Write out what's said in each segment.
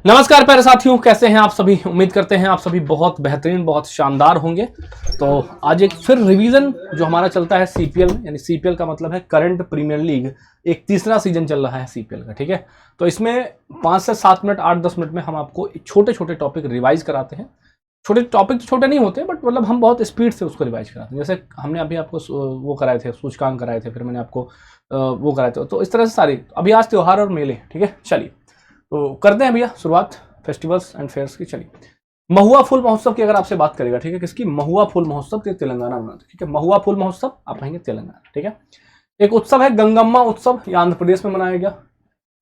नमस्कार प्यारे साथियों, कैसे हैं आप सभी। उम्मीद करते हैं आप सभी बहुत बेहतरीन, बहुत शानदार होंगे। तो आज एक फिर रिवीजन जो हमारा चलता है सीपीएल में, यानी सीपीएल का मतलब है करंट प्रीमियर लीग, एक तीसरा सीजन चल रहा है सीपीएल का। ठीक है, तो इसमें 5 से 7 मिनट, 8-10 मिनट में हम आपको छोटे छोटे टॉपिक रिवाइज कराते हैं। छोटे टॉपिक तो छोटे नहीं होते, बट मतलब हम बहुत स्पीड से उसको रिवाइज कराते हैं। जैसे हमने अभी आपको वो कराए थे, सूचकांक कराए थे, फिर मैंने आपको वो कराए थे। तो इस तरह से सारी, अभी आज त्योहार और मेले। ठीक है, चलिए तो करते हैं भैया शुरुआत फेस्टिवल्स एंड फेयर्स की। चलिए, महुआ फूल महोत्सव की अगर आपसे बात करेगा, ठीक है, किसकी? महुआ फूल महोत्सव, तेलंगाना में। ठीक है, महुआ फूल महोत्सव आप कहेंगे तेलंगाना। ठीक है, एक उत्सव है गंगम्मा उत्सव, ये आंध्र प्रदेश में मनाया गया।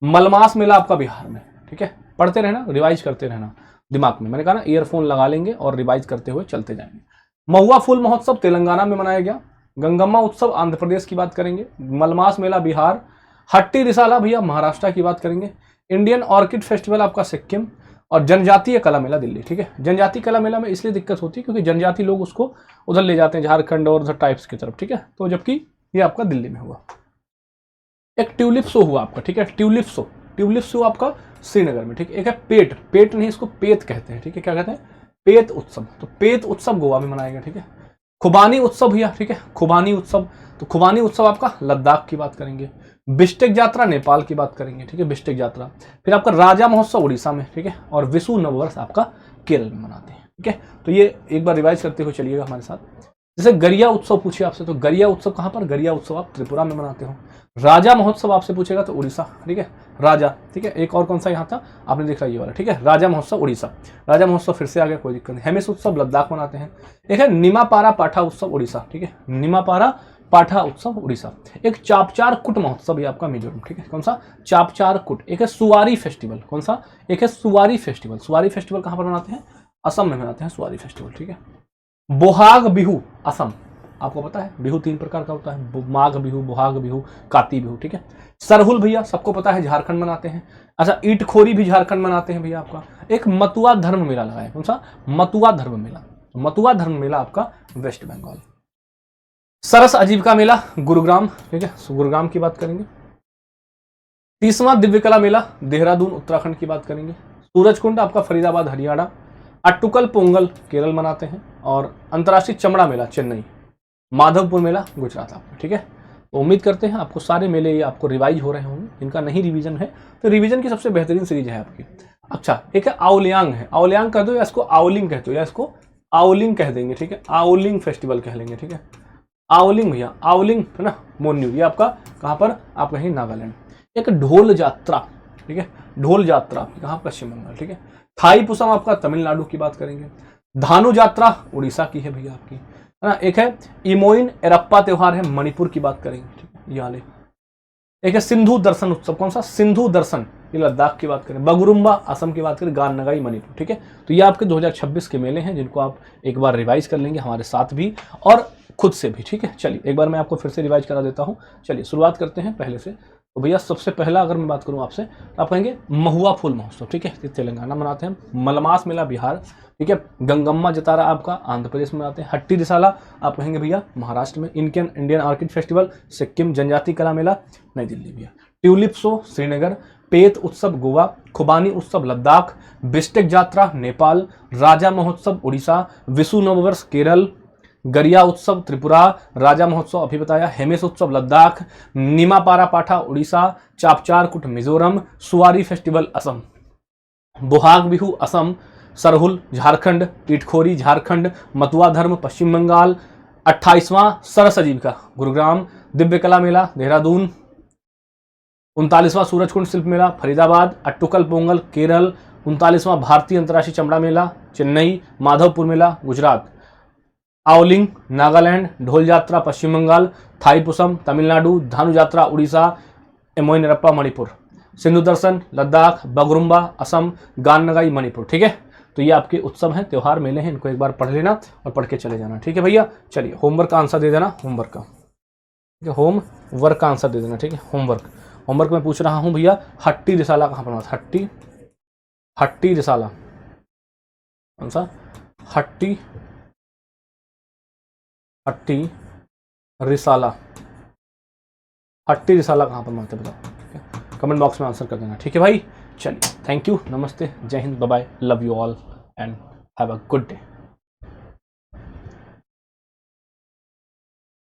मलमास मेला आपका बिहार में। ठीक है, पढ़ते रहना, रिवाइज करते रहना दिमाग में। मैंने कहा ना, ईयरफोन लगा लेंगे और रिवाइज करते हुए चलते जाएंगे। महुआ फूल महोत्सव तेलंगाना में मनाया गया। गंगम्मा उत्सव आंध्र प्रदेश की बात करेंगे। मलमास मेला बिहार। हट्टी रिसाला भैया महाराष्ट्र की बात करेंगे। इंडियन ऑर्किड फेस्टिवल आपका सिक्किम। और जनजातीय कला मेला दिल्ली। ठीक है, जनजातीय कला मेला में इसलिए दिक्कत होती है क्योंकि जनजाति लोग उसको उधर ले जाते हैं, झारखंड और उधर टाइप्स की तरफ। ठीक है, तो जबकि ये आपका दिल्ली में हुआ। एक ट्यूलिप शो हुआ आपका। ठीक है, ट्यूलिप शो आपका श्रीनगर में। ठीक है, एक है पेट नहीं, इसको पेत कहते हैं। ठीक है, क्या कहते हैं? पेत उत्सव। तो पेत उत्सव गोवा में मनाया गया। ठीक है, खुबानी उत्सव भैया। ठीक है, खुबानी उत्सव, तो खुबानी उत्सव आपका लद्दाख की बात करेंगे। बिश्टेक यात्रा नेपाल की बात करेंगे। ठीक है, बिश्टेक यात्रा। फिर आपका राजा महोत्सव उड़ीसा में। ठीक है, और विशु नववर्ष आपका केरल में मनाते हैं। ठीक है, तो ये एक बार रिवाइज करते हुए चलिएगा हमारे साथ। जैसे गरिया उत्सव पूछे आपसे, तो गरिया उत्सव कहाँ पर? गरिया उत्सव आप त्रिपुरा में मनाते हो। राजा महोत्सव आपसे पूछेगा तो उड़ीसा। ठीक है, राजा। ठीक है, एक और कौन सा यहाँ था आपने देखा, ये वाला। ठीक है, राजा महोत्सव उड़ीसा। राजा महोत्सव फिर से आ गया, कोई दिक्कत नहीं। हेमिस उत्सव लद्दाख मनाते हैं। एक है निमापारा पाठा उत्सव उड़ीसा। ठीक है, निमापारा पाठा उत्सव उड़ीसा। एक चापचार कुट महोत्सव ये आपका मिजोरम। ठीक है, कौन सा? चापचार कुट। एक है सुवारी फेस्टिवल। कौन सा? एक है सुवारी फेस्टिवल। सुवारी फेस्टिवल कहाँ पर मनाते हैं? असम में मनाते हैं सुवारी फेस्टिवल। ठीक है, बोहाग बिहू असम। आपको पता है बिहू 3 प्रकार का होता है, माघ बिहू, बोहाग बिहू, काती बिहू। ठीक है, सरहुल भैया सबको पता है झारखंड मनाते हैं। अच्छा, ईटखोरी भी झारखंड मनाते हैं भैया आपका। एक मतुआ धर्म मेला लगा है। कौन सा? मतुआ धर्म मेला। मतुआ धर्म मेला आपका वेस्ट बंगाल। सरस आजीविका मेला गुरुग्राम। ठीक है, गुरुग्राम की बात करेंगे। 30वां दिव्य कला मेला देहरादून उत्तराखंड की बात करेंगे। सूरजकुंड आपका फरीदाबाद हरियाणा। अट्टुकल पोंगल केरल मनाते हैं। और अंतर्राष्ट्रीय चमड़ा मेला चेन्नई। माधवपुर मेला गुजरात आपका। ठीक है, तो उम्मीद करते हैं आपको सारे मेले ये आपको रिवाइज हो रहे होंगे। इनका नहीं रिवीजन है तो रिवीजन की सबसे बेहतरीन सीरीज है आपकी। अच्छा, एक है आवलियांग है। आवलियांग कह दो या इसको आवलिंग कहते हो, या इसको आवलिंग कह देंगे। ठीक है, आवलिंग फेस्टिवल कह लेंगे। ठीक है, आवलिंग भैया, आवलिंग है ना, मोन्यू। ये आपका कहाँ पर? आप कहीं नागालैंड। एक ढोल यात्रा। ठीक है, ढोल यात्रा कहाँ? पश्चिम बंगाल। ठीक है, थाई पुसम आपका तमिलनाडु की बात करेंगे। धानु यात्रा उड़ीसा की है भैया आपकी, है ना। एक है इमोइन एरप्पा त्योहार है, मणिपुर की बात करेंगे। ठीक है, ये वाले। एक है सिंधु दर्शन उत्सव। कौन सा? सिंधु दर्शन, ये लद्दाख की बात करें। बगुरुम्बा असम की बात करें। गान नगाई मणिपुर। ठीक है, तो ये आपके 2026 के मेले हैं जिनको आप एक बार रिवाइज कर लेंगे हमारे साथ भी और खुद से भी। ठीक है, चलिए एक बार मैं आपको फिर से रिवाइज करा देता हूँ। चलिए शुरुआत करते हैं पहले से। तो भैया सबसे पहला अगर मैं बात करूँ आपसे, तो आप कहेंगे महुआ फूल महोत्सव। ठीक है, तेलंगाना मनाते हैं। मलमास मेला बिहार। ठीक है, गंगम्मा जतारा आपका आंध्र प्रदेश में आते हैं। हट्टी रिसाला आप कहेंगे भैया महाराष्ट्र में। Indian orchid festival Sikkim. जनजाति कला मेला नई दिल्ली भैया। Tulip show Srinagar. पेत उत्सव गोवा। खुबानी उत्सव लद्दाख। बिश्टेक यात्रा नेपाल। राजा महोत्सव उड़ीसा। विशु नववर्ष केरल। गरिया उत्सव त्रिपुरा। राजा महोत्सव अभी बताया। हेमेस उत्सव लद्दाख। निमापारा पाठा उड़ीसा। चापचार कुट मिजोरम। सुवारी फेस्टिवल असम। बोहाग बिहू असम। सरहुल झारखंड। ईटखोरी झारखंड। मतुआ धर्म पश्चिम बंगाल। 28वां सरस आजीविका गुरुग्राम। दिव्य कला मेला देहरादून। 39वां सूरजकुंड शिल्प मेला फरीदाबाद। अट्टुकल पोंगल केरल। 39वां भारतीय अंतर्राष्ट्रीय चमड़ा मेला चेन्नई। माधवपुर मेला गुजरात। आवलिंग नागालैंड। ढोल यात्रा पश्चिम बंगाल। थाईपुसम तमिलनाडु। धानु यात्रा उड़ीसा। एमोइनरप्पा मणिपुर। सिंधु दर्शन लद्दाख। बगरुम्बा असम। गान नगाई मणिपुर। ठीक है, तो ये आपके उत्सव हैं, त्योहार, मेले हैं, इनको एक बार पढ़ लेना और पढ़ के चले जाना। ठीक है भैया, चलिए होमवर्क का आंसर दे देना। होमवर्क का, ठीक है, होमवर्क का आंसर दे देना। ठीक है, होमवर्क में पूछ रहा हूँ भैया, हट्टी रिसाला कहाँ पर मनाते? हट्टी रिसाला कौन सा? हट्टी रिसाला कहाँ पर मनाते बताओ। कमेंट बॉक्स में आंसर कर देना। ठीक है भाई, चलिए, थैंक यू, नमस्ते, जय हिंद, bye bye, love you all and have a good day.